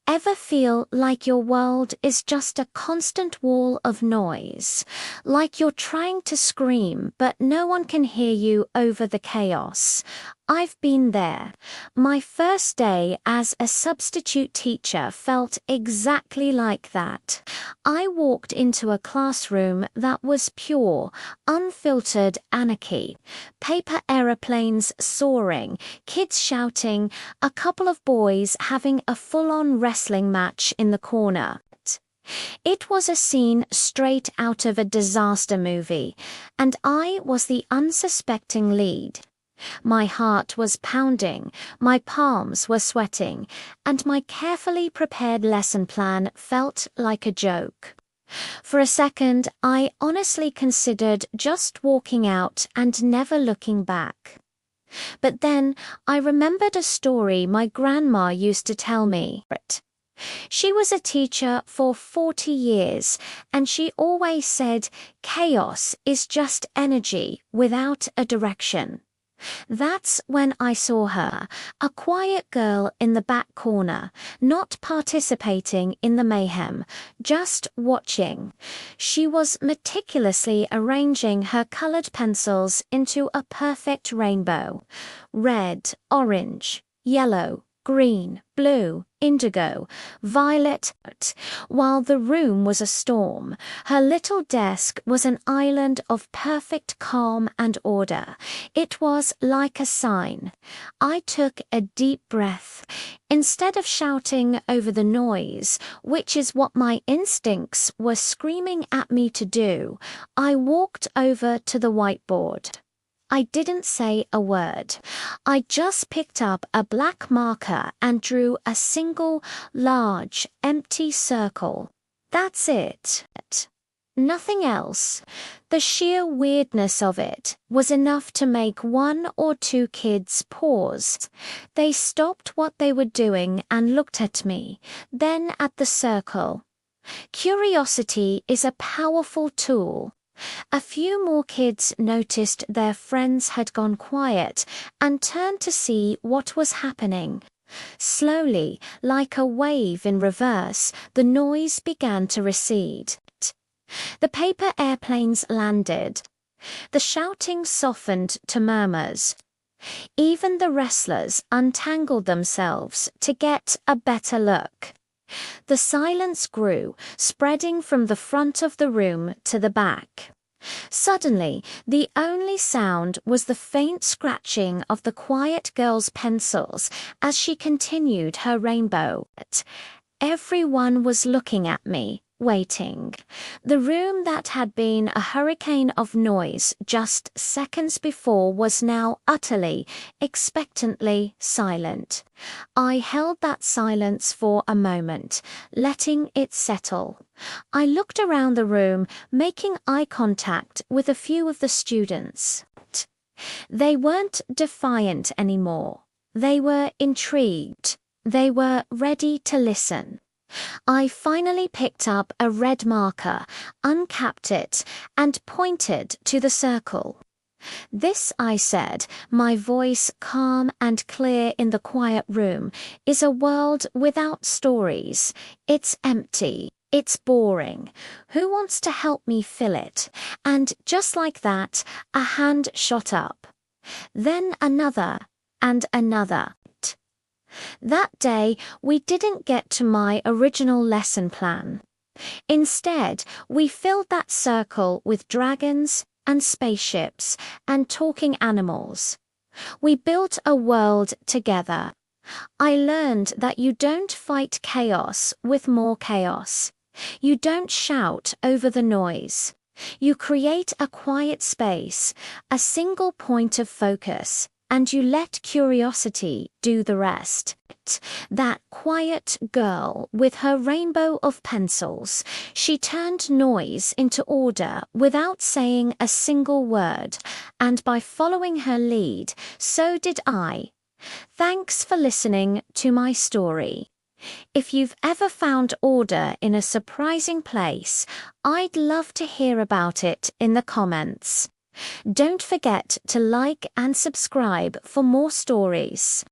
Ever feel like your world is just a constant wall of noise? Like you're trying to scream, but no one can hear you over the chaos? I've been there. My first day as a substitute teacher felt exactly like that. I walked into a classroom that was pure, unfiltered anarchy. Paper aeroplanes soaring, kids shouting, a couple of boys having a full-on wrestling match in the corner. It was a scene straight out of a disaster movie, and I was the unsuspecting lead. My heart was pounding, my palms were sweating, and my carefully prepared lesson plan felt like a joke. For a second, I honestly considered just walking out and never looking back. But then I remembered a story my grandma used to tell me. She was a teacher for 40 years, and she always said, chaos is just energy without a direction. That's when I saw her, a quiet girl in the back corner, not participating in the mayhem, just watching. She was meticulously arranging her colored pencils into a perfect rainbow. Red, orange, yellow, green, blue, indigo, violet. While the room was a storm, her little desk was an island of perfect calm and order. It was like a sign. I took a deep breath. Instead of shouting over the noise, which is what my instincts were screaming at me to do, I walked over to the whiteboard. I didn't say a word. I just picked up a black marker and drew a single, large, empty circle. That's it. Nothing else. The sheer weirdness of it was enough to make one or two kids pause. They stopped what they were doing and looked at me, then at the circle. Curiosity is a powerful tool. A few more kids noticed their friends had gone quiet and turned to see what was happening. Slowly, like a wave in reverse, the noise began to recede. The paper airplanes landed. The shouting softened to murmurs. Even the wrestlers untangled themselves to get a better look. The silence grew, spreading from the front of the room to the back. Suddenly, the only sound was the faint scratching of the quiet girl's pencils as she continued her rainbow. Everyone was looking at me, waiting. The room that had been a hurricane of noise just seconds before was now utterly, expectantly silent. I held that silence for a moment, letting it settle. I looked around the room, making eye contact with a few of the students. They weren't defiant anymore. They were intrigued. They were ready to listen. I finally picked up a red marker, uncapped it, and pointed to the circle. This, I said, my voice calm and clear in the quiet room, is a world without stories. It's empty. It's boring. Who wants to help me fill it? And just like that, a hand shot up. Then another, and another. That day, we didn't get to my original lesson plan. Instead, we filled that circle with dragons and spaceships and talking animals. We built a world together. I learned that you don't fight chaos with more chaos. You don't shout over the noise. You create a quiet space, a single point of focus, and you let curiosity do the rest. That quiet girl with her rainbow of pencils, she turned noise into order without saying a single word, and by following her lead, so did I. Thanks for listening to my story. If you've ever found order in a surprising place, I'd love to hear about it in the comments. Don't forget to like and subscribe for more stories.